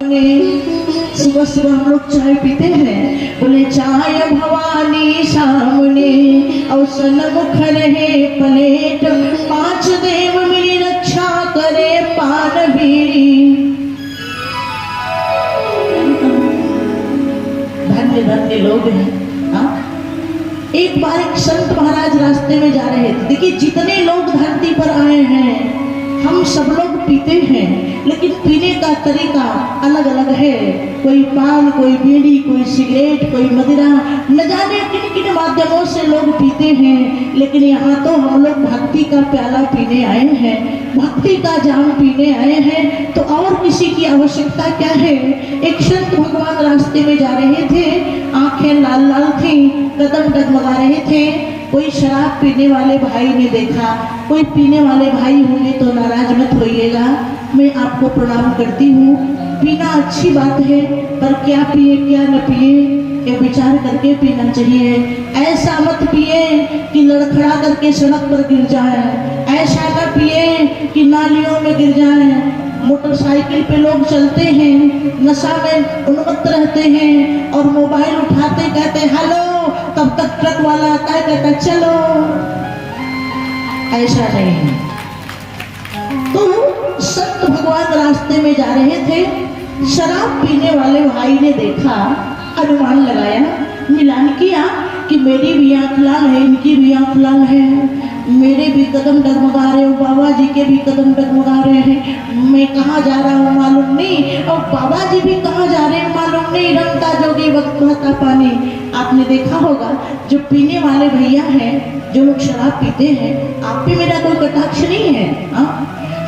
सुबह सुबह हम लोग चाय पीते हैं, बोले चाय भवानी सामने अवसन मुख रहे प्लेट, पांच देव मेरी रक्षा करे पान बीड़ी। धन्य धन्य लोग हैं। एक बार एक संत महाराज रास्ते में जा रहे थे। देखिए जितने लोग धरती पर आए हैं हम सब लोग पीते हैं, लेकिन पीने का तरीका अलग अलग है। कोई पान, कोई बीड़ी, कोई सिगरेट, कोई मदिरा, न जाने किन किन माध्यमों से लोग पीते हैं। लेकिन यहाँ तो हम लोग भक्ति का प्याला पीने आए हैं, भक्ति का जाम पीने आए हैं, तो और किसी की आवश्यकता क्या है। एक संत भगवान रास्ते में जा रहे थे, आंखें लाल लाल थी, कदम डगमगा रहे थे। कोई शराब पीने वाले भाई ने देखा, कोई पीने वाले भाई होंगे तो नाराज मत होइएगा, मैं आपको प्रणाम करती हूँ। पीना अच्छी बात है, पर क्या पिए क्या न पिए ये विचार करके पीना चाहिए। ऐसा मत पिए कि लड़खड़ा करके सड़क पर गिर जाए, ऐसा न पिए कि नालियों में गिर जाए। मोटरसाइकिल पे लोग चलते हैं, नशा में उन्मत्त रहते हैं और मोबाइल उठाते कहते हेलो, तब तक ट्रक वाला आता है कहता चलो। ऐसा नहीं है। तो संत भगवान रास्ते में जा रहे थे, शराब पीने वाले भाई ने देखा, अनुमान लगाया, मिलान किया कि मेरी भी आंख लाल है, इनकी भी आंख लाल है, मेरे भी कदम डगमगा रहे हो, बाबा जी के भी कदम डगमगा रहे हैं, मैं कहाँ जा रहा हूँ मालूम नहीं, और बाबा जी भी कहाँ जा रहे हैं मालूम नहीं, रंगता जोगी वक्त बहता पानी। आपने देखा होगा जो पीने वाले भैया हैं, जो लोग शराब पीते हैं, आप पे मेरा कोई कटाक्ष नहीं है।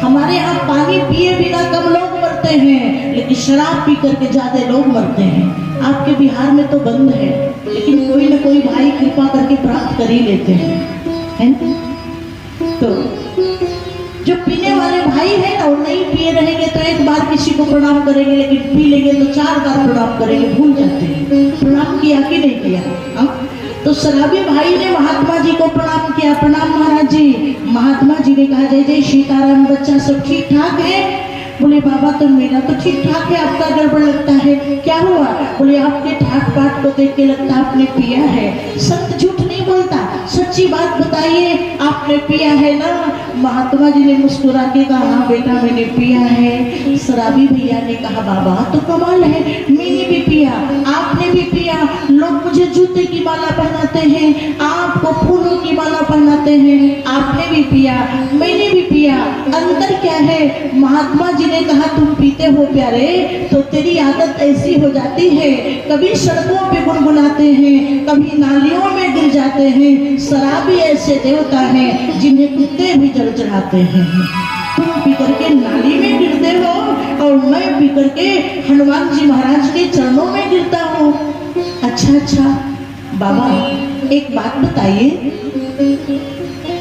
हमारे यहाँ पानी पिए बिना कम लोग मरते हैं, लेकिन शराब पी करके ज्यादा लोग मरते हैं। आपके बिहार में तो बंद है, लेकिन कोई न कोई भाई कृपा करके प्राप्त कर ही लेते हैं, है? तो जो पीने वाले भाई है ना, वो नहीं पिए रहेंगे तो एक बार किसी को प्रणाम करेंगे, लेकिन पी लेंगे तो 4 बार प्रणाम करेंगे, भूल जाते हैं प्रणाम किया कि नहीं किया। तो शराबी भाई ने महात्मा जी को प्रणाम किया, प्रणाम महाराज जी। महात्मा जी ने कहा जय जय सीताराम, बच्चा सब ठीक ठाक है? बोले बाबा तो मेरा तो ठीक ठाक है, आपका गड़बड़ लगता है, क्या हुआ? बोले आपके ठाक पाठ को देख के लगता आपने पिया है। संत झूठ नहीं बोलता, सच्ची बात बताइए, आपने पिया है ना? महात्मा जी ने मुस्कुरा के कहा हाँ बेटा मैंने पिया है। शराबी भैया ने कहा बाबा तो कमाल है, मैंने भी पिया, आपने भी पिया, लोग मुझे जूते की माला पहनाते हैं, आपको फूलों की माला पहनाते हैं, आपने भी पिया, मैंने भी पिया, अंतर क्या है? महात्मा जी ने कहा तुम पीते हो प्यारे तो तेरी आदत ऐसी हो जाती है, कभी सड़कों पे गुनगुनाते हैं, कभी नालियों में गिर जाते हैं। शराबी ऐसे देवता हैं जिन्हें कुत्ते भी जल चढ़ाते हैं। तुम पी करके नाली में गिरते हो और मैं पी करके हनुमान जी महाराज के चरणों में गिरता हूँ। अच्छा बाबा एक बात बताइए,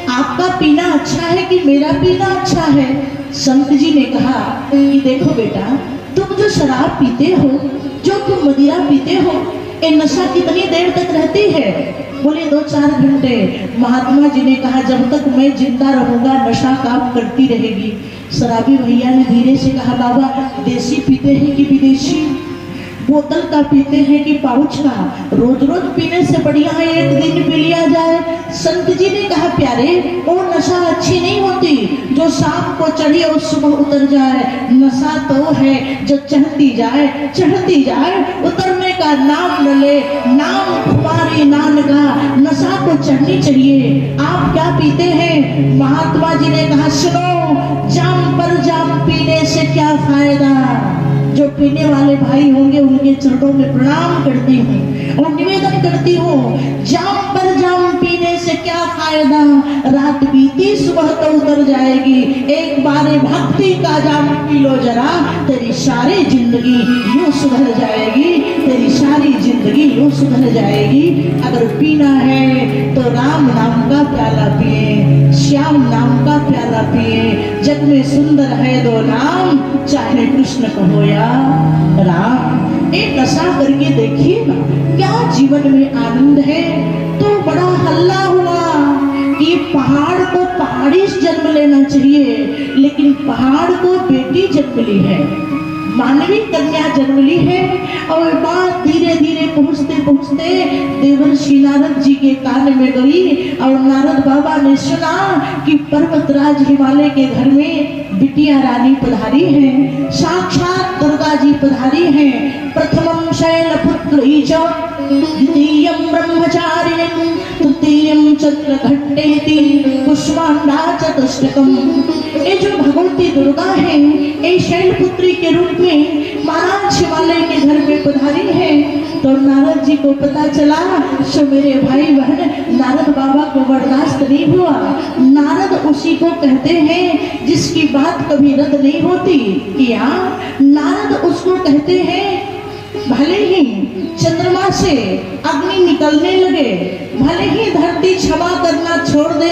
आपका पीना अच्छा है कि मेरा पीना अच्छा है? संत जी ने कहा कि देखो बेटा, तुम जो शराब पीते हो, जो तुम मदिरा पीते हो, ये नशा कितनी देर तक रहती है? बोले 2-4 घंटे। महात्मा जी ने कहा जब तक मैं जिंदा रहूंगा नशा काम करती रहेगी। शराबी भैया ने धीरे से कहा बाबा देसी पीते हैं कि विदेशी, बोतल का पीते हैं कि पाउच का? रोज रोज पीने से बढ़िया है एक दिन पी लिया जाए। संत जी ने कहा प्यारे वो नशा अच्छी नहीं होती जो शाम को चढ़ी और सुबह उतर जाए, नशा तो है जो चढ़ती जाए उतरने का नाम न ले, नाम तुम्हारी नान का, नशा को चढ़नी चाहिए। आप क्या पीते हैं? महात्मा जी ने कहा सुनो, जाम पर जाम पीने से क्या फायदा। जो पीने वाले भाई होंगे उनके चरणों में प्रणाम करती हूँ और निवेदन करती हूँ, जाम पर जाम पीने से क्या फायदा, रात बीती सुबह तो उतर जाएगी, एक बार भक्ति का जाम पी लो जरा, तेरी सारी जिंदगी यूं सुधर जाएगी, तेरी सारी जिंदगी यूं सुधर जाएगी। अगर पीना है तो राम नाम का प्याला पिए, श्याम नाम का प्याला पिए, जग में सुंदर है 2 नाम, चाहे कृष्ण कहो या राम। एक नशा करके देखिए ना क्या जीवन में आनंद है। तो बड़ा हल्ला हुआ कि पहाड़ को पहाड़ी जन्म लेना चाहिए, लेकिन पहाड़ को बेटी जन्म ली है। मानवी कन्या जन्म ली है। और बात धीरे धीरे पहुँचते पहुँचते देवर्षि नारद जी के कान में गई और नारद बाबा ने सुना कि पर्वतराज हिमालय के घर में बिटिया रानी पधारी है, साक्षात दुर्गा जी पधारी हैं। प्रथमं शैलपुत्र द्वितीयं ब्रह्मचारिणीं तृतीयं चंद्रघट्टेति पुष्पांडा चतुष्टकम्। ये जो भगवती दुर्गा है ये शैलपुत्री के रूप में महाराज हिमालय के घर में पधारी है। तो नारद जी को पता चला, सो मेरे भाई बहन नारद बाबा को बर्दाश्त नहीं हुआ। नारद उसी को कहते हैं जिसकी बात कभी रद्द नहीं होती। या नारद उसको कहते हैं भले ही चंद्रमा से अग्नि निकलने लगे, भले ही धरती क्षमा करना छोड़ दे,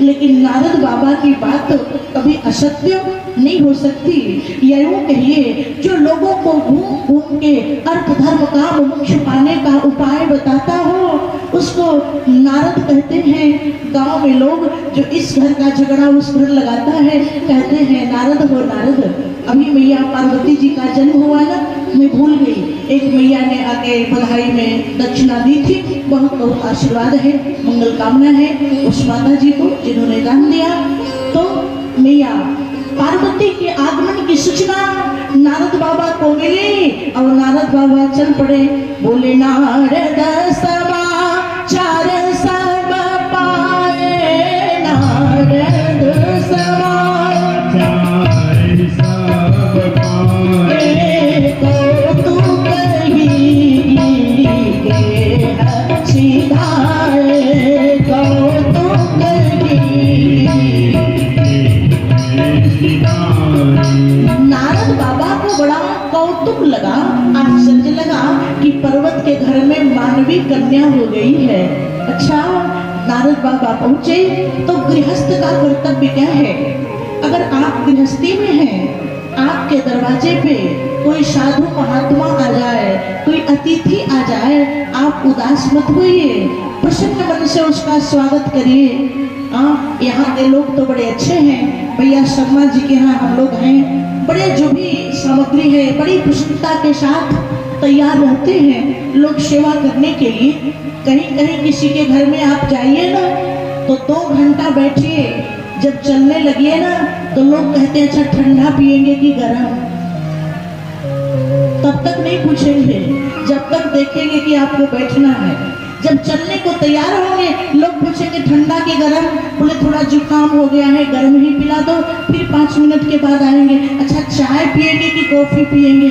लेकिन नारद बाबा की बात कभी असत्य नहीं हो सकती। या यूं कहिए जो लोगों को घूम घूम के अर्थ धर्म काम मोक्ष पाने का उपाय बताता हो उसको नारद कहते हैं। गांव में लोग जो इस घर का झगड़ा उस घर लगाता है कहते हैं नारद हो नारद। अभी मैया पार्वती जी का जन्म हुआ ना, मैं भूल गई, एक मैया ने आके बधाई में दक्षिणा दी थी। बहुत बहुत आशीर्वाद है, मंगल कामना है उस माता जी को जिन्होंने दान दिया। तो मैया पार्वती के आगमन की सूचना नारद बाबा को मिली और नारद बाबा चल पड़े, बोले नारद समाचार सब पाए, नारद समाचार सब पाए, तो कहीं के अच्छी धारे तो नारद बाबा को बड़ा कौतुक लगा, आश्चर्य लगा कि पर्वत के घर में मानवी कन्या हो गई है। अच्छा, नारद बाबा पहुंचे तो गृहस्थ का कर्तव्य क्या है? अगर आप गृहस्थी में हैं, आपके दरवाजे पे कोई साधु महात्मा आ जाए, कोई अतिथि आ जाए, आप उदास मत होइए, प्रसन्न मन से उसका स्वागत करिए। यहाँ के लोग तो बड़े अच्छे हैं, भैया शर्मा जी के यहाँ हम लोग हैं, बड़े जो भी सामग्री है बड़ी प्रसन्नता के साथ तैयार रहते हैं लोग सेवा करने के लिए। कहीं कहीं किसी के घर में आप जाइए ना तो 2 घंटा बैठिए, जब चलने लगिए ना तो लोग कहते हैं अच्छा ठंडा पिएंगे कि गर्म, तब तक नहीं पूछेंगे जब तक देखेंगे कि आपको बैठना है। जब चलने को तैयार होंगे लोग पूछेंगे ठंडा के गरम, बोले थोड़ा जुकाम हो गया है गर्म ही पिला दो। फिर 5 मिनट के बाद आएंगे, अच्छा चाय पिएंगे कि कॉफी पिएंगे,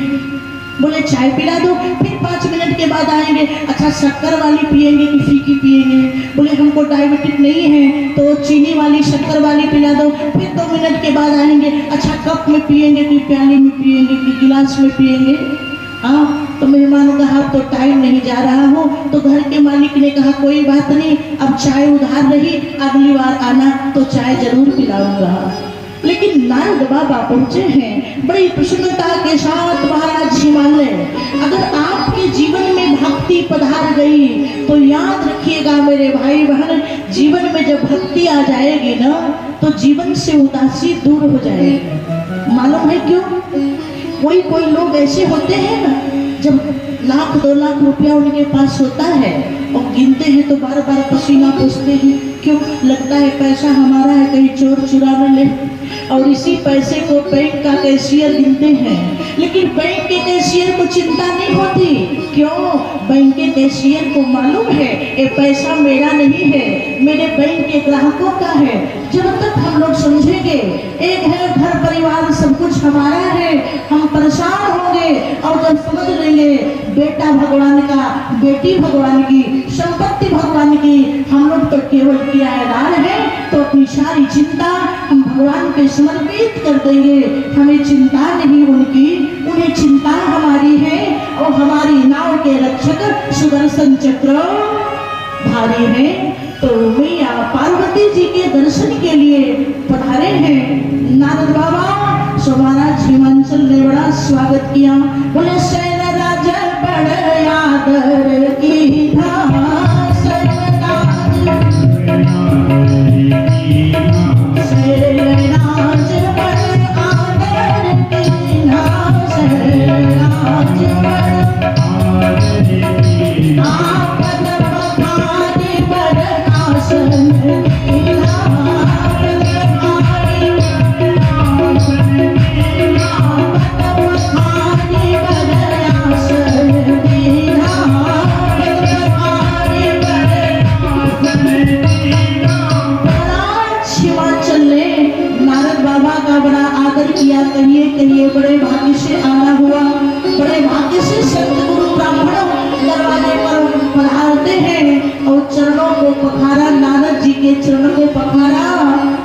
बोले चाय पिला दो। फिर 5 मिनट के बाद आएंगे, अच्छा शक्कर वाली पिएंगे कि फीकी पिएंगे, बोले हमको डायबिटीज नहीं है तो चीनी वाली शक्कर वाली पिला दो। फिर 2 मिनट के बाद आएंगे, अच्छा कप में पिएंगे कि प्याली में पिएंगे कि गिलास में पिएंगे। तो मेहमानों कहा तो टाइम नहीं जा रहा हो, तो घर के मालिक ने कहा कोई बात नहीं, अब चाय उधार रही, अगली बार आना तो चाय जरूर पिलाऊंगा। लेकिन नारद बाबा पहुंचे हैं बड़ी प्रसन्नता के साथ महाराज हिमालय। अगर आपके जीवन में भक्ति पधार गई तो याद रखिएगा मेरे भाई बहन, जीवन में जब भक्ति आ जाएगी ना तो जीवन से उदासी दूर हो जाएगी। मालूम है क्यों? कोई लोग ऐसे होते हैं ना, जब 1,00,000-2 लाख रुपया उनके पास होता है और गिनते हैं तो बार बार पसीना पूछते हैं, क्यों? लगता है पैसा हमारा है कहीं चोर चुरा न ले। और इसी पैसे को बैंक का कैशियर गिनते हैं, लेकिन बैंक के कैशियर को चिंता नहीं होती। क्यों? बैंक के कैशियर को मालूम है ये पैसा मेरा नहीं है, मेरे बैंक के ग्राहकों का है। जब तक हम लोग समझेंगे एक है घर परिवार सब कुछ हमारा है, हम परेशान होंगे। और जब समझ लेंगे बेटा भगवान का, बेटी भगवान की, संपत्ति भगवान की, हम लोग तो केवल किराएदार हैं, तो अपनी सारी चिंता हम भगवान पे समर्पित कर देंगे। हमें चिंता नहीं उनकी, उन्हें चिंता हमारी है। और हमारी नाव के रक्षक सुदर्शन चक्र भारी है। तो मैया पार्वती जी के दर्शन के लिए पधारे हैं नारद बाबा। सो महाराज हिमांचल ने बड़ा स्वागत किया, बोले सैन राज बड़ आदर की था, सैन राज बड़ आदर की था, चरणों को पखारा, नारद जी के चरणों को पखारा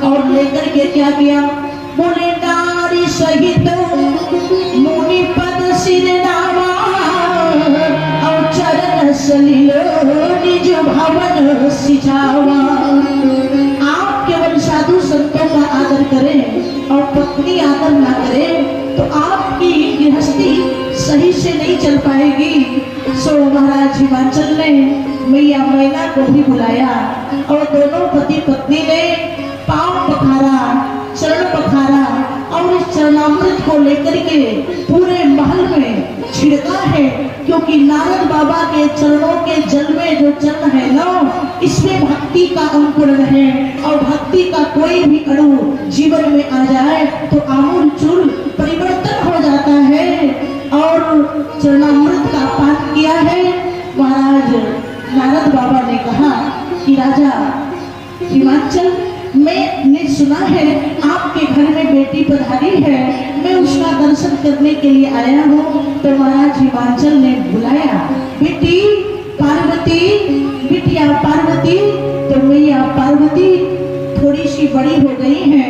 और लेकर के क्या किया, बोले नारी सहित मुनि पद सिर नावा और चरण सलिलो निज भवन सिजावा। आप केवल साधु संतों का आदर करें और पत्नी आदर ना करें तो आपकी गृहस्थी सही से नहीं चल पाएगी। सो महाराज हिमाचल ने मैया मैना को भी बुलाया और दोनों पति पत्नी ने पांव पखारा, चरण पखारा और इस चरणामृत को लेकर के पूरे महल में छिड़का है, क्योंकि नारद बाबा के चरणों के जल में जो जल है ना, इसमें भक्ति का अंकुरण है और भक्ति का कोई भी अणु जीवन में आ जाए तो आमूल चूल परिवर्तन हो जाता है। और चरणामृत का पान किया है। महाराज नारद बाबा ने कहा कि राजा हिमाचल, मैंने सुना है आपके घर में बेटी पधारी है, मैं उसका दर्शन करने के लिए आया हूँ। तो महाराज हिमाचल ने बुलाया, बेटी पार्वती, बिटिया पार्वती। तो मैया पार्वती थोड़ी सी बड़ी हो गई है,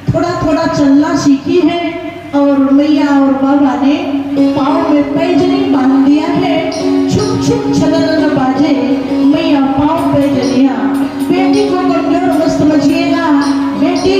थोड़ा थोड़ा चलना सीखी है और मैया और बाबा ने पाँव में पैजनी बांध दिया है। छुप छुप छगन बाजे मैया पाँव पैजनिया। बेटी को कमजोर मत समझिएगा, बेटी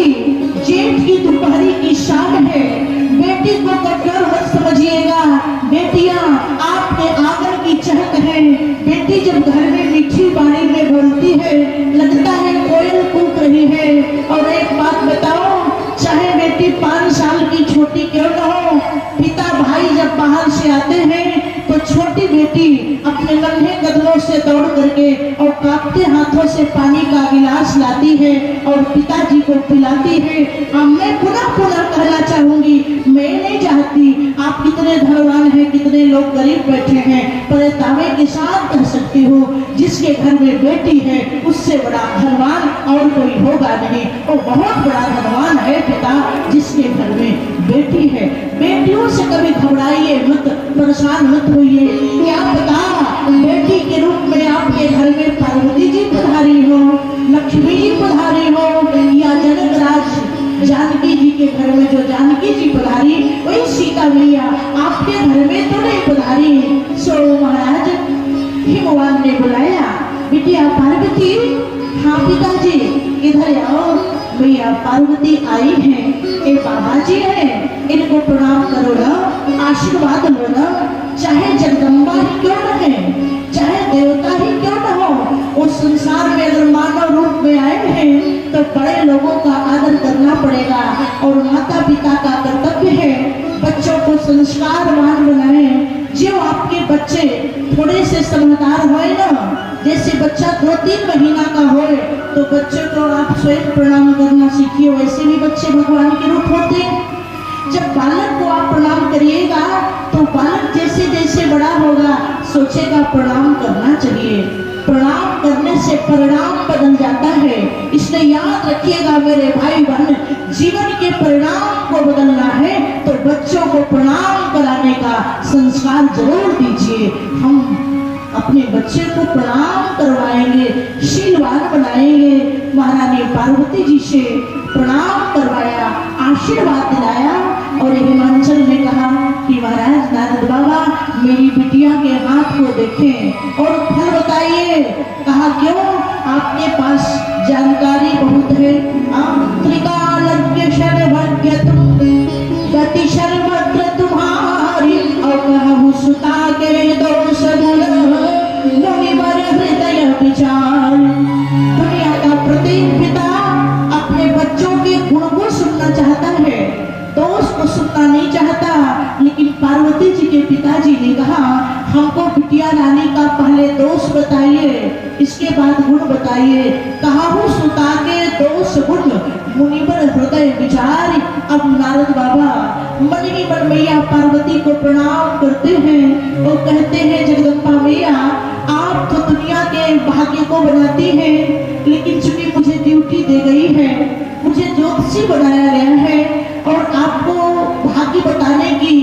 जेठ की दोपहरी की शाम है, बेटी को कमजोर मत समझिएगा। बेटियां आपके आंगन की चहक है। बेटी जब घर में मीठी बाणी में बोलती है लगता है कोयल कूक रही है। और एक बात बताओ, चाहे बेटी 5 साल की छोटी क्यों न हो, पिता भाई जब बाहर से आते हैं तो छोटी बेटी अपने नन्हे कदमों से दौड़ करके और कांपते हाथों से पानी का गिलास लाती है और पिताजी को पिलाती है। अब मैं पुनः पुनः कहना चाहूंगी, मैं नहीं चाहती आप कितने धनवान हैं, कितने लोग गरीब बैठे हैं, पर दावे के साथ कह सकती हूँ जिसके घर में बेटी है उससे बड़ा धनवान और कोई होगा नहीं। वो बहुत बड़ा धनवान है पिता जिसके घर में बेटी है। बेटियों से कभी घबराइए मत, परेशान मत होइए। क्या पता बेटी के रूप में आपके घर में पार्वती जी पधारी हो, लक्ष्मी जी पधारी हो, या जनक राज जानकी जी के घर में जो जानकी जी पधारी वही सीता मैया आपके घर में तो नहीं पधारी। सो महाराज हिमवान ने बुलाया, बिटिया पार्वती। हाँ पिताजी इधर आओ। मैया पार्वती आई हैं, ये बाबा जी हैं, इनको प्रणाम करो ना, आशीर्वाद लो ना। चाहे जगदम्बा ही क्यों न है, चाहे देवता ही क्यों न हो, उस संसार में अगर मानव रूप में आए हैं तो बड़े लोगों का आदर करना पड़ेगा। और माता पिता का कर्तव्य है बच्चों को संस्कारवान बनाएं। जो आपके बच्चे थोड़े से समझदार होए ना, जैसे बच्चा 2-3 महीना का होए तो बच्चे को आप स्वयं प्रणाम करना सीखिए, वैसे भी बच्चे भगवान के रूप होते हैं। जब बालक को आप प्रणाम करिएगा तो बालक जैसे जैसे बड़ा होगा सोचेगा प्रणाम करना चाहिए। प्रणाम करने से परिणाम बदल जाता है। इसलिए याद रखिएगा मेरे भाई बहन, जीवन के परिणाम को बदलना है तो बच्चों को प्रणाम कराने का संस्कार जरूर दीजिए। हम अपने बच्चे को प्रणाम करवाएंगे, शीलवान बनाएंगे। महारानी पार्वती जी से प्रणाम करवाया, आशीर्वाद दिलाया। और हिमाचल ने कहा कि महाराज नारद बाबा मेरी बिटिया के हाथ को देखें और फल बताइए। कहा क्यों, आपके पास जानकारी बहुत है। त्रिकालज्ञ सर्वज्ञ तुम, गति सर्वत्र तुम्हारी, और कहूँ सुता के दोष गुण मुनिवर हृदय विचार। दुनिया का प्रत्येक पिता अपने बच्चों के गुण को सुनना चाहता है, दोष को सुनना नहीं चाहता। लेकिन पार्वती जी के पिताजी ने कहा हमको बिटिया रानी का पहले दोष बताइए, इसके बाद गुण बताइए। कहा हूँ सुता के दोष गुण मुनिवर हृदय विचार। अब नारद बाबा मन ही मन मैया पार्वती को प्रणाम करते हैं और कहते हैं जगदम्बा मैया आप तो दुनिया के भाग्य को बनाती हैं, लेकिन चूंकि मुझे ड्यूटी दे गई है, मुझे ज्योतिषी बनाया गया है और आपको भाग्य बताने की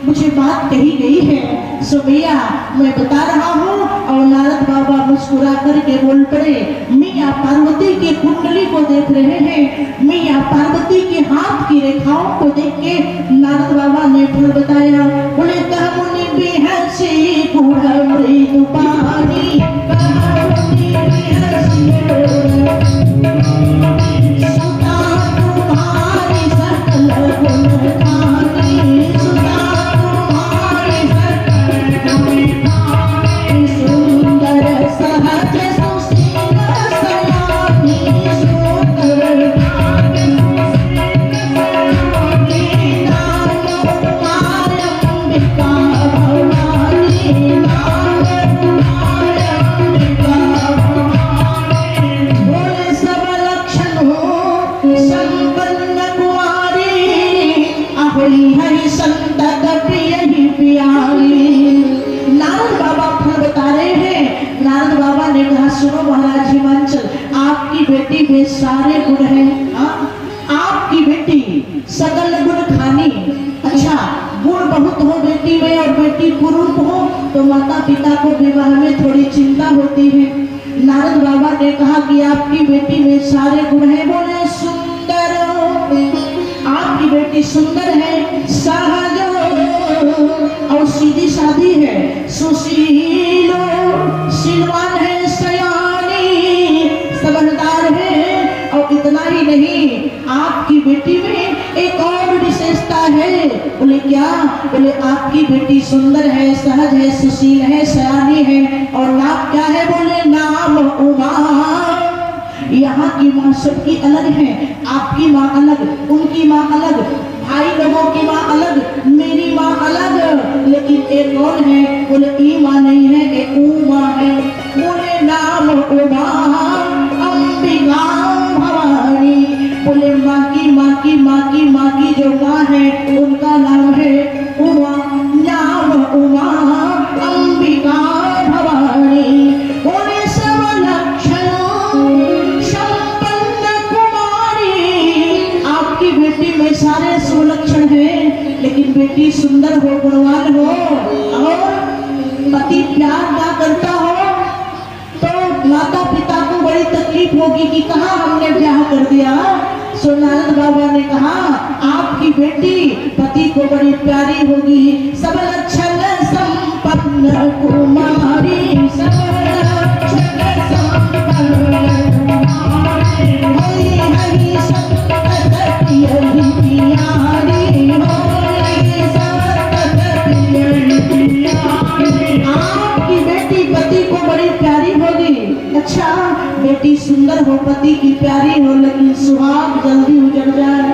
मुझे बात कही गई है, सो भैया मैं बता रहा हूँ और नारद बाबा मुस्कुरा करके बोल पड़े, मैया पार्वती की कुंडली को देख रहे हैं, मैया पार्वती के हाथ की रेखाओं को देख के नारद बाबा ने फल बताया। बोले कहमुनि बिहसी गुढ़ मृदु पानी, कहमुनि बिहसी सुता तुम्हारी सकल गुण खानी, सुता तुम्हारी सकल गुण खानी, सुंदर सहज सुशील सयानी, सुंदर सुनो महाराज हिमांचल, आपकी बेटी में सारे गुण हैं। आपकी बेटी सकल गुण खानी। अच्छा, गुण बहुत हो बेटी में और बेटी कुरूप हो तो माता पिता को विवाह में थोड़ी चिंता होती है। नारद बाबा ने कहा कि आपकी बेटी में सारे गुण हैं। बोले सुंदर, आपकी बेटी सुंदर है, सहज और सीधी सादी है, सुशील शीलवान है, समझदार है। और इतना ही नहीं, आपकी बेटी में एक और विशेषता है। बोले क्या? बोले आपकी बेटी सुंदर है, सहज है, सुशील है, सयानी है और नाम क्या है? बोले नाम उमा। यहाँ की माँ सबकी अलग है, आपकी माँ अलग, उनकी माँ अलग, भाई लोगों की माँ अलग, मेरी माँ अलग, लेकिन एक और है। बोले ई माँ नहीं है, एक ऊ माँ है। बोले नाम उमा अंबिका भवानी। बोले माँ की माँ की माँ की माँ की जो माँ है उनका नाम है उमा, नाम उमा अंबिका भवानी। बोले सब लक्षणों संपन्न कुमारी। आपकी बेटी में सारे सुलक्षण हैं, लेकिन बेटी सुंदर हो, गुणवान हो और पति प्यार ना करता हो तो माता पिता को बड़ी तकलीफ होगी कि कहाँ हमने ब्याह कर दिया। सो नारद बाबा ने कहा आपकी बेटी पति को बड़ी प्यारी होगी। सब लक्षण संपन्न कुमारी, सब लक्षण संपन्न कुमारी, हरि हरि सतत यही प्यारी, हरि सतत यही प्यारी। आपकी बेटी पति को बड़ी प्यारी होगी। अच्छा, बेटी सुंदर हो, पति की प्यारी हो, लेकिन सुहाग जल्दी उजड़ जाए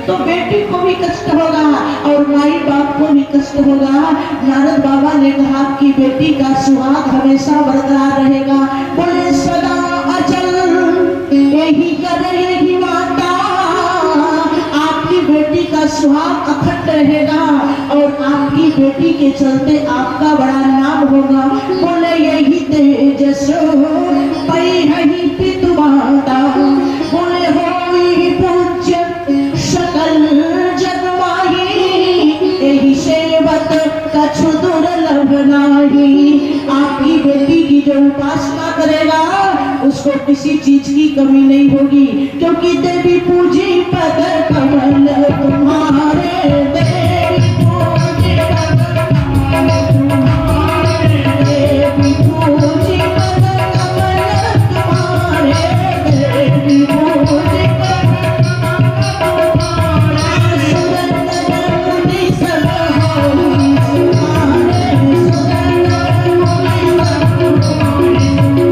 तो बेटी को भी कष्ट होगा और माई बाप को भी कष्ट होगा। नारद बाबा ने कहा कि बेटी का सुहाग हमेशा बरकरार रहेगा। बोले सदा अचल यही करेगी माता। आपकी बेटी का सुहाग अखंड रहेगा और आपकी बेटी के चलते आपका बड़ा नाम होगा। बोले यही तेजस पई पितु माता। बोले होई पूज्य सकल जग माही, यही सेवत कछु दुर्लभ नाही। आपकी बेटी की जो उपासना करेगा उसको किसी चीज की कमी नहीं होगी, क्योंकि देवी पूजी पद कमल तुम्हारे, देवी पूजी पद कमल तुम्हारे, देवी पूजी पद कमल तुम्हारे, देवी पूजी पद तुम्हारे। सुरनर मुनि सब होई सुहारे, सुरनर मुनि सब होई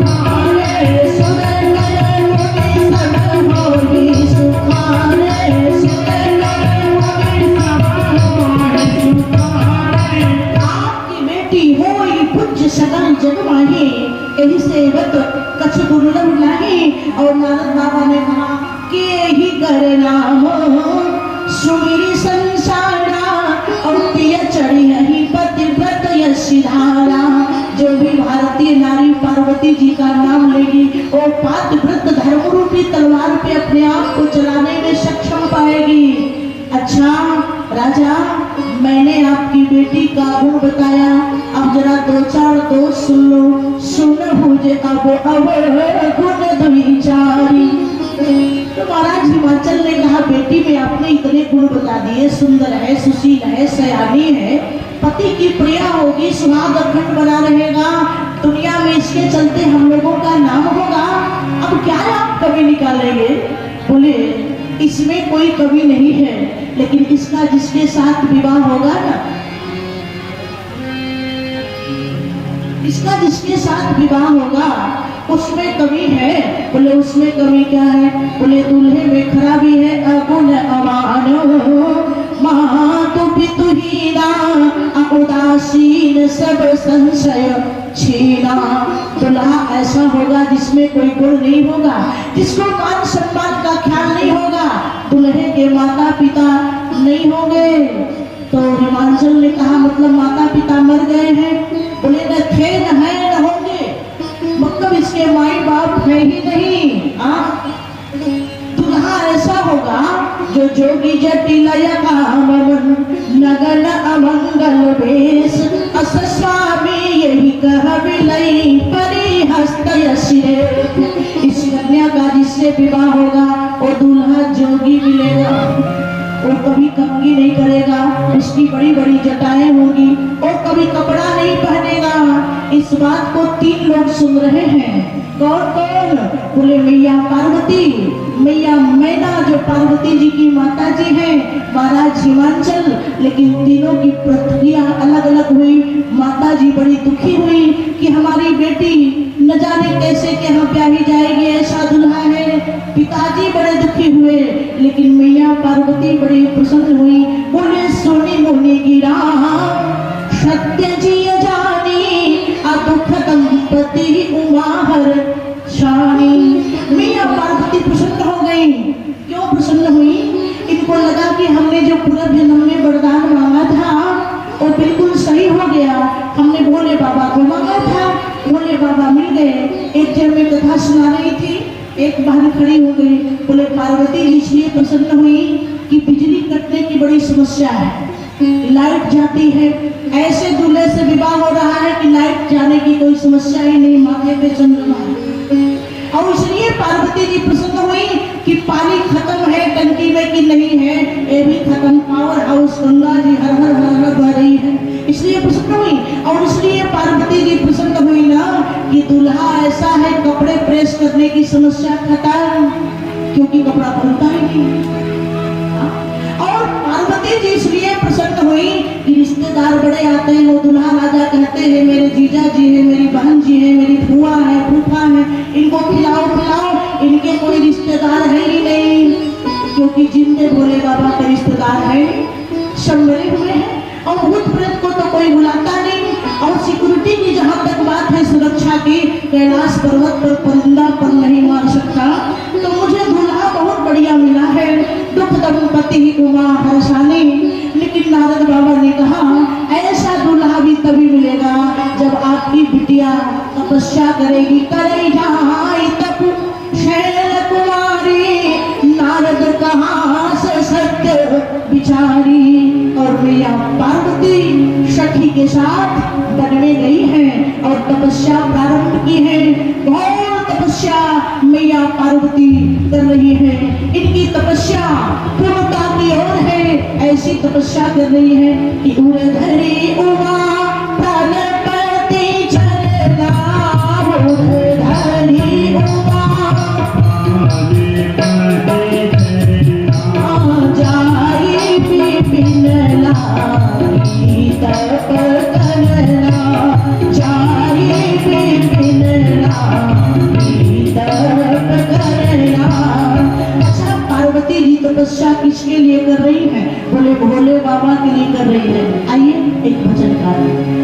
सुहारे, सुरनर मुनि सब होई सुहारे, सुरनर मुनि सब होई सुहारे। आपकी बेटी होई पूज्य सकल जग माही, यही सेवक कछु दुर्लभ नहीं। और नारद बाबा ने कहा कि यही करे नाम सुमिरी संसारा, और तिय चढ़ी यही पतिव्रत यशिधारा। जो भी भारतीय नारी पार्वती जी का नाम लेगी वो पातिव्रत धर्म रूपी तलवार पे अपने आप को चलाने में सक्षम पाएगी। अच्छा राजा, मैंने आपकी बेटी का गुण बताया, अब जरा दो चार दोष सुन लो। मुझे अब गुण विचारी। तो महाराज हिमाचल ने कहा बेटी में आपने इतने गुण बता दिए, सुंदर है, सुशील है, सयानी है, पति की प्रिया होगी, सुहाग अखंड बना रहेगा, दुनिया में इसके चलते हम लोगों का नाम होगा, अब क्या आप कमी निकालेंगे? बोले इसमें कोई कमी नहीं है, लेकिन इसका जिसके साथ विवाह होगा ना, इसका जिसके साथ विवाह होगा उसमें कमी है। बोले उसमें कमी क्या है? बोले दूल्हे में खराबी है, अगुण अमानो मातु पितु हीना, उदासीन सब संशय छीना। दूल्हा ऐसा होगा जिसमें कोई गुण नहीं होगा, जिसको मान सम्मान का ख्याल नहीं होगा, दूल्हे के माता पिता नहीं होंगे। तो हिमाचल ने कहा मतलब माता पिता मर गए हैं? बोले न थे, न है, न होंगे, मतलब इसके माई बाप है ही नहीं। दूल्हा ऐसा होगा जो जोगी जटिल कामन नगन अमंगल वेश, अस स्वामी यही कह बिलई परी हस्त यशिरे। इस कन्या का जिससे विवाह होगा वो दूल्हा जोगी मिलेगा, वो कभी कंघी नहीं करेगा, उसकी बड़ी बड़ी जटाएं होंगी, वो कभी कपड़ा नहीं पहनेगा। इस बात को 3 लोग सुन रहे हैं। कौन कौन? बोले मैया पार्वती, मैया मैना जो पार्वती जी की माता जी हैं, महाराज हिमाचल। लेकिन तीनों की प्रतिक्रिया अलग अलग हुई। माता जी बड़ी दुखी हुई कि हमारी बेटी न जाने कैसे के यहाँ ब्याही जाएगी, ऐसा दुल्हा है। पिताजी बड़े दुखी हुए, लेकिन मैया पार्वती बड़ी प्रसन्न हुई। बोले सोनी मोनी गिरा सत्य जी जानी, दुख दंपति उमा हर शानी। मैया पार्वती प्रसन्न हो गई। क्यों प्रसन्न हुई? इनको लगा कि हमने जो पूर्व जन्म में वरदान मांगा था वो बिल्कुल सही हो गया। हमने भोले बाबा को मांगा था, भोले बाबा मिल गए। एक जन में कथा सुना रही थी, एक बहन खड़ी हो गई। बोले पार्वती इसलिए प्रसन्न हुई कि बिजली कटने की बड़ी समस्या है, लाइट जाती है। ऐसे दूल्हे से विवाह हो रहा है कि लाइट जाने की कोई समस्या ही नहीं, माथे पे चंद्रमा है। और इसलिए पार्वती जी प्रसन्न हुई कि पानी खत्म है टंकी में कि नहीं है, ये भी खत्म, पावर हाउस गंगा जी हर हर हर हर बह रही है, इसलिए प्रसन्न हुई। और इसलिए पार्वती जी प्रसन्न हुई ना कि दूल्हा ऐसा है, कपड़े प्रेस करने की समस्या खत्म, क्योंकि कपड़ा बनता ही नहीं। और पार्वती जी इसलिए प्रसन्न हुई कि रिश्तेदार बड़े आते हैं, वो दूल्हा राजा कहते हैं मेरे जीजा जी है, मेरी बहन जी है, मेरी फुआ है, फूफा है, इनको खिलाओ पिलाओ, इनके कोई रिश्तेदार है ही नहीं, क्योंकि जिनके भोले बाबा के रिश्तेदार है सब मरे हुए हैं। और भूत प्रेत को तो कोई बुलाता नहीं। और सिक्योरिटी की जहाँ तक बात है सुरक्षा की, कैलाश पर्वत पर परिंदा पर नहीं मार सकता। तो मुझे दूल्हा बहुत बढ़िया मिला है, दुख दंपति उमा हर्षानी। लेकिन नारद बाबा ने कहा ऐसा दूल्हा भी तभी मिलेगा जब आपकी बिटिया तपस्या करेगी। करे जाए तप शैल कुमारी, नारद कहाँ से सत्य विचारी। और मैया पार्वती सखी के साथ वन में गई है और तपस्या प्रारंभ की है। बहुत तपस्या मैया पार्वती कर रही है। इनकी तपस्या पूर्णता की ओर है। ऐसी तपस्या कर रही है कि उर्धरी उमा प्राणपति चरना, उर्धरी उमा जाई विपिन लाई तप करना, जाई विपिन लाई तप करना। अच्छा पार्वती जी तपस्या किसके लिए कर रही है? बोले भोले बाबा के लिए कर रही है। आइए एक भजन गाएं।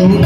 तू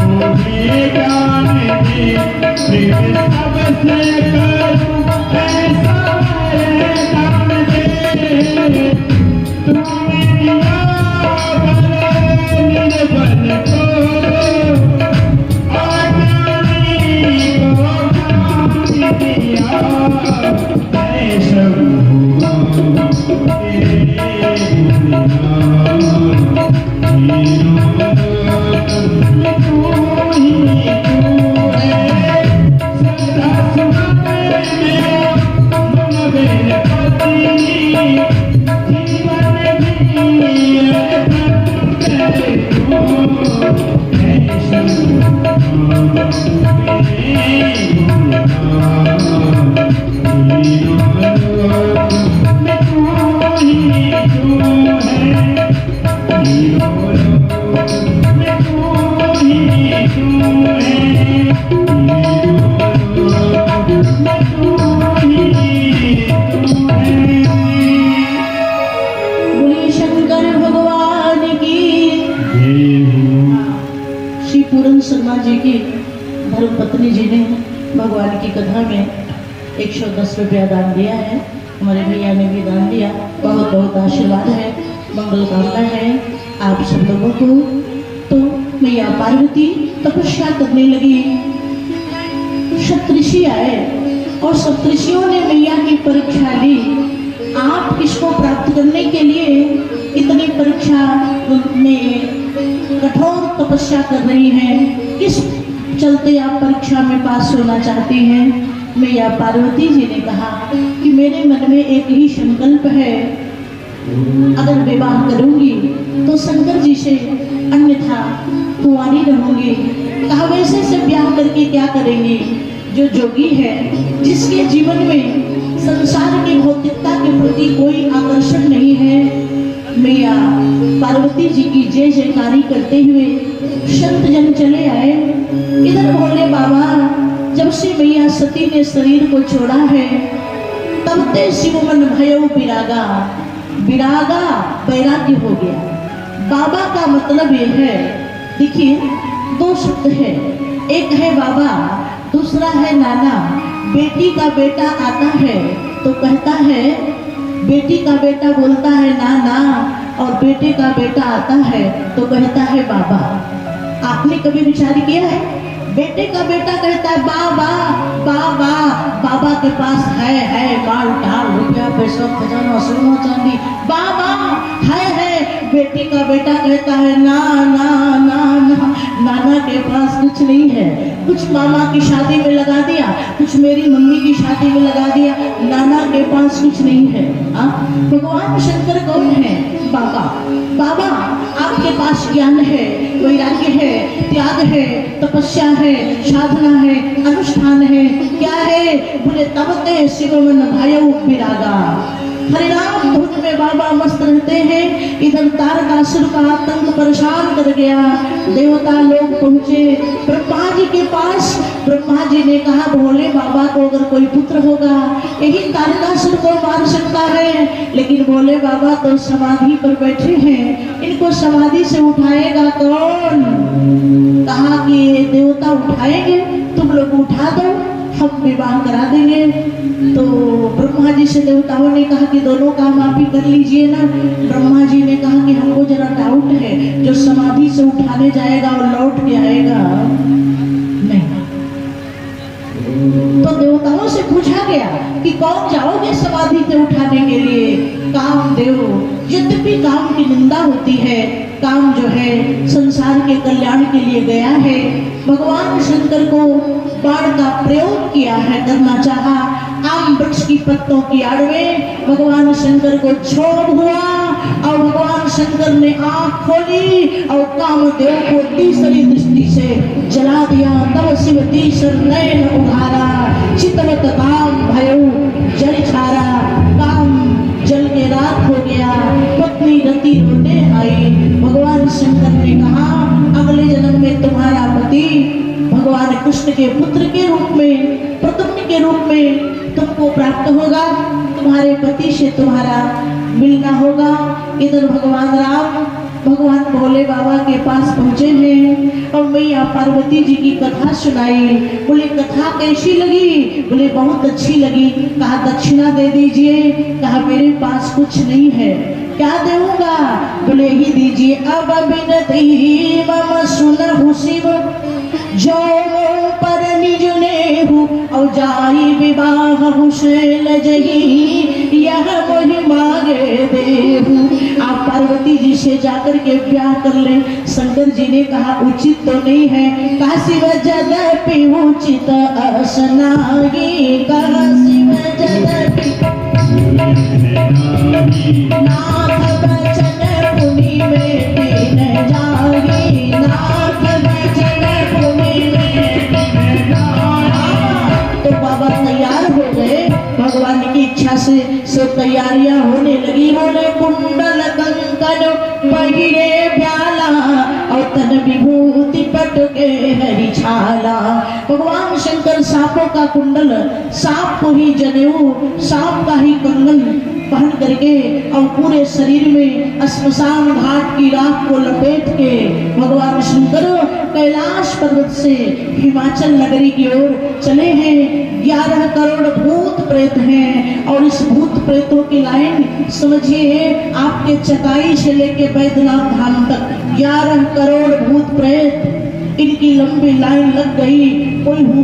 ही तू है। 110 रुपया दान दिया है, हमारे भैया ने भी दान दिया। बहुत बहुत आशीर्वाद है, मंगल कामना है आप सब लोगों को। तो मैया पार्वती तपस्या करने लगी। सप्तऋषि आए और सप्तऋषियों ने मैया की परीक्षा ली। आप किसको प्राप्त करने के लिए इतनी परीक्षा में कठोर तपस्या कर रही हैं, किस चलते आप परीक्षा में पास होना चाहती हैं? मैया पार्वती जी ने कहा कि मेरे मन में एक ही संकल्प है, अगर विवाह करूंगी तो शंकर जी से, अन्यथा कुंवारी रहूंगी। कहा वैसे से ब्याह करके क्या करेंगी? जो जोगी है, जिसके जीवन में संसार की भौतिकता के प्रति कोई आकर्षण नहीं है, मैया पार्वती जी की जय जयकारी करते हुए संत जन चले आए। इधर भोले बाबा जब से मैया सती ने शरीर को छोड़ा है, तब ते शिव मन भयो विरागा, विरागा बैराग्य हो गया। बाबा का मतलब ये है, देखिए दो शब्द है, एक है बाबा, दूसरा है नाना। बेटी का बेटा आता है तो कहता है, बेटी का बेटा बोलता है नाना, और बेटे का बेटा आता है तो कहता है बाबा। आपने कभी विचार किया है? बेटे का बेटा कहता है बाबा बाबा, बाबा के पास है माल टाल रुपया पैसा खजाना सोना चांदी, बाबा है। बेटे का बेटा कहता है ना ना ना ना, नाना के पास कुछ नहीं है, कुछ मामा की शादी में लगा दिया, कुछ मेरी मम्मी की शादी में लगा दिया, नाना के पास कुछ नहीं है। भगवान शंकर कौन है? बाबा। बाबा आपके पास ज्ञान है, वैराग्य है, त्याग है, तपस्या है, साधना है, अनुष्ठान है, क्या है? बोले तब ते शिव मन भयो विरागा। हरिनाम धुन में बाबा मस्त रहते हैं। इधर तारकासुर का आतंक परेशान कर गया। देवता लोग पहुंचे ब्रह्मा जी के पास। ब्रह्मा जी ने कहा भोले बाबा को अगर कोई पुत्र होगा, यही तारकासुर को मार सकता है, लेकिन भोले बाबा तो समाधि पर बैठे हैं, इनको समाधि से उठाएगा कौन? कहा कि ये देवता उठाएंगे, तुम लोग उठा दो, हम विवाह करा देंगे। तो ब्रह्मा जी से देवताओं ने कहा कि दोनों काम आप ही कर लीजिए ना। ब्रह्मा जी ने कहा कि हमको जरा डाउट है, जो समाधि से उठाने जाएगा और लौट के आएगा नहीं। तो देवताओं से पूछा गया कि कौन जाओगे समाधि से उठाने के लिए? कामदेव। यद्यपि काम की निंदा होती है, काम जो है संसार के कल्याण के लिए गया है। भगवान शंकर को बाण का प्रयोग किया है, करना चाहा, आम वृक्ष की पत्तों की आड़ में भगवान शंकर को क्षोभ हुआ और भगवान शंकर ने आंख खोली और कामदेव को तीसरी दृष्टि से जला दिया। तब शिव तीसर नयन उघारा, चितवत काम भयो जल छारा। काम जल के रात हो गया। पत्नी रति रोने आई। भगवान शंकर ने कहा अगले जन्म में तुम्हारा पति भगवान कृष्ण के पुत्र के रूप में, प्रद्युम्न के रूप में तुमको प्राप्त होगा, तुम्हारे पति से तुम्हारा मिलना होगा। इधर भगवान राम भगवान भोले बाबा के पास पहुंचे हैं और मैया पार्वती जी की कथा सुनाई। बोले कथा कैसी लगी? बोले बहुत अच्छी लगी। कहा दक्षिणा दे दीजिए। कहा मेरे पास कुछ नहीं है, क्या दूंगा? बोले ही दीजिए। अब बिनती मम सुनहु शिव, जो पर निज नेहु और जाई विवाह शैल जही, यह मोहि मांगे देहु। आप पार्वती जी से जाकर के प्यार कर ले। शंकर जी ने कहा उचित तो नहीं है। काशी व जदपि उचित असनागी, काशी व जदपि नाथ बचन पुनि में दिन जागी, नाथ बचन पुनि में दिन जागी। तो बाबा तैयार हो गए भगवान की इच्छा से। सब तैयारियां होने लगी। बोले कुंडल कंकन पहिरे प्याला और तन विभूति पट के हरि छाला। भगवान शंकर सांपों का कुंडल, सांप को ही जनेऊ, सांप का ही कंगन पहन करके और पूरे शरीर में श्मशान घाट की राख को लपेट के भगवान शंकर कैलाश पर्वत से हिमाचल नगरी की ओर चले हैं। 11 करोड़ भूत प्रेत हैं और इस भूत प्रेतों की लाइन समझिए आपके चकाई से लेके बैद्यनाथ धाम तक 11 करोड़ भूत प्रेत, इनकी लंबी लाइन लग गई। कोई हु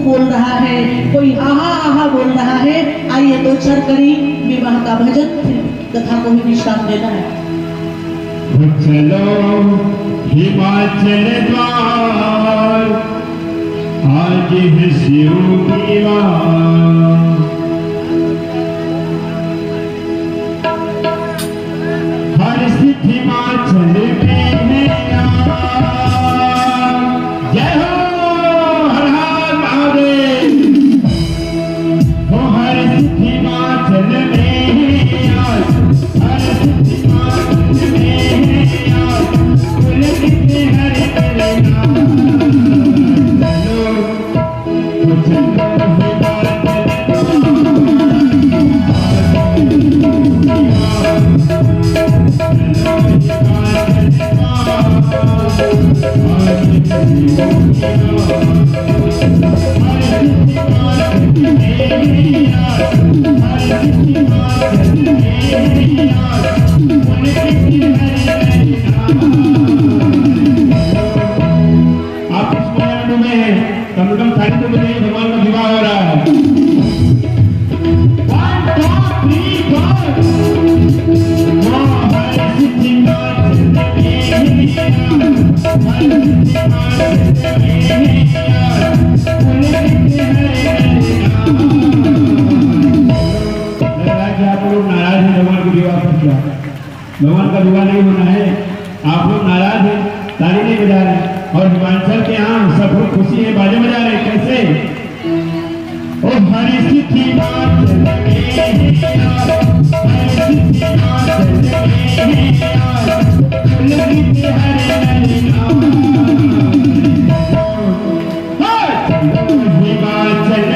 बोल रहा है, कोई आहा आहा बोल रहा है। आइए 2-4 कड़ी विवाह का भजन, कथा को भी विश्राम देना है। चलो हिमाचल द्वार, आज है शिव की वार। हर स्थित हिमाचल में है यार। जय हो हर हर महादेव। हो हर स्थित हिमाचल में है यार, हर स्थित हिमाचल में है यार। पुलकित हरि तेरे नाम। भगवान का विवाह हो रहा है। 1 2 3 आप लोग नाराज हैं भगवान के विवाह पर। क्या भगवान का विवाह नहीं होना है? आप लोग नाराज हैं, ताली नहीं बजा रहे। और हिमाचल के यहाँ सब लोग खुशी है, बाजे बजा रहे। कैसे? ओ हरि सिद्धि माचल में यार, हरि सिद्धि माचल में यार। पुलकित हरि नाम। हिमाचल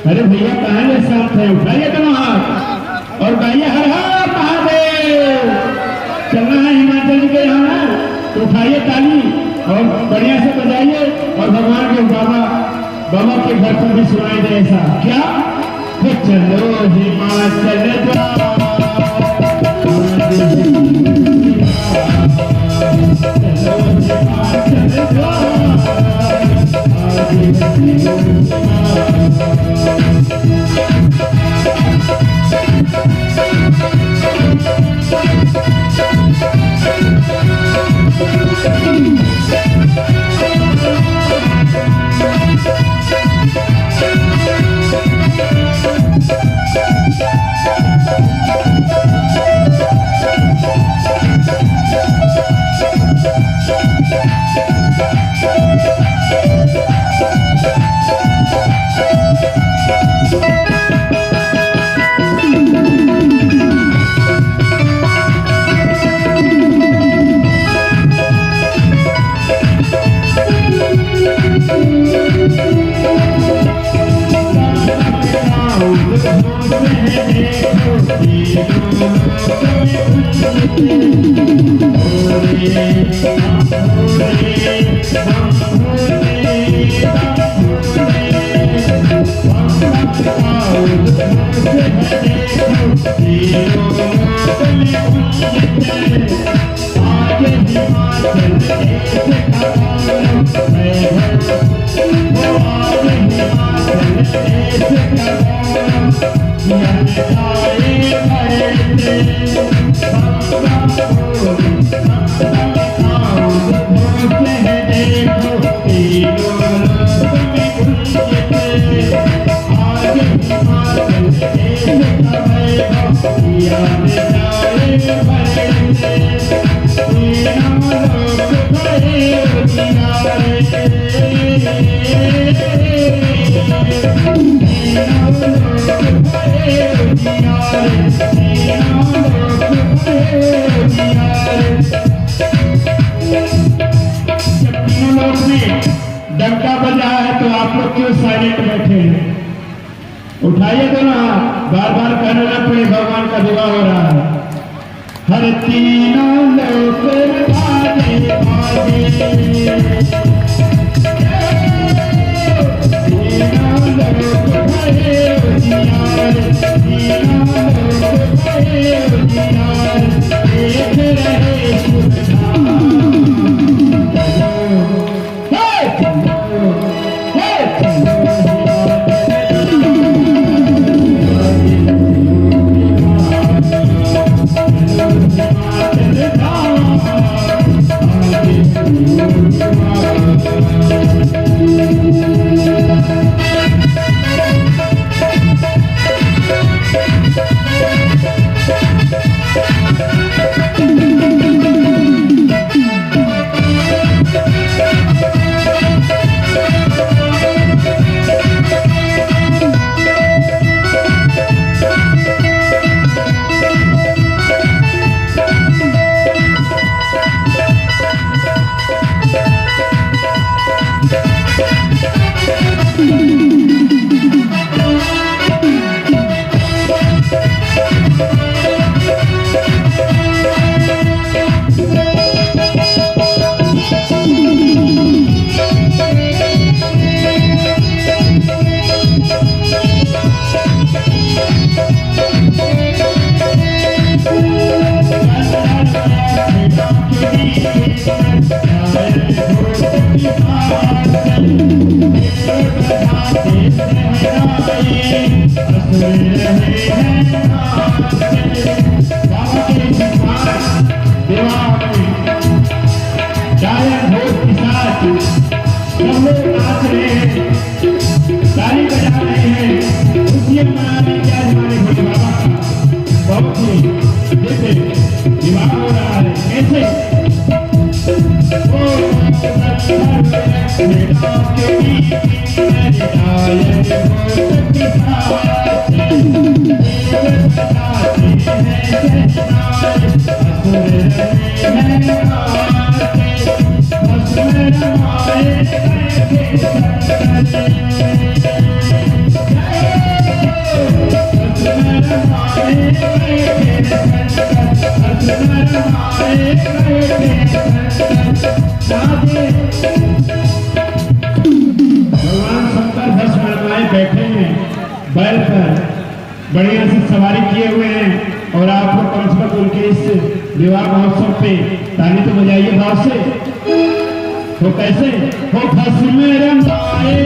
अरे भैया कहाँ ले साथ है? उठाइए दोनों हाथ और गाइए हर हर महादेव। चलना है हिमाचल के यहाँ, तो उठाइए ताली और बढ़िया से बजाइए और भगवान के बाबा के घर पर भी सुनाई दे ऐसा। क्या? चलो हिमाचल Thank you. डंका बजा है तो आप लोग क्यों साइलेंट बैठे हैं? उठाइए तो ना, बार बार कहना ना पड़े भगवान का विवाह हो रहा है। हर तीनों लोग भागे भागे, तीनों लोग भरे उजियार, तीनों लोग भरे उजियार, देख रहे सुधार। बैठे हैं बैल पर, बढ़िया से सवारी किए हुए हैं और आप लोग कम से कम उनके इस विवाह महोत्सव पे ताली तो बजाइए भाव से। तो कैसे हो फसमें रमाए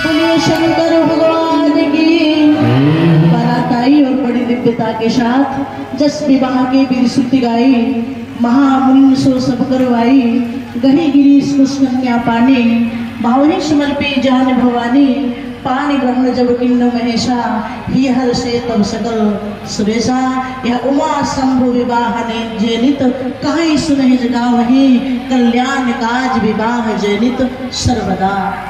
बोलिए शंकर भगवान की। बारात आई और बड़ी दिव्यता के साथ जस विवाह के विधि श्रुति गाई, महामुनि सो सब करवाई, गही गिरीश कुश कन्या पानी, भावहि समर्पी जान भवानी, पानी ग्रहण जब किन्न महेशा, ही हर से तब सकल सुरेशा, यह उमा शंभु विवाह ने जनित, कहीं सुनहि जगा वही, कल्याण काज विवाह जनित सर्वदा।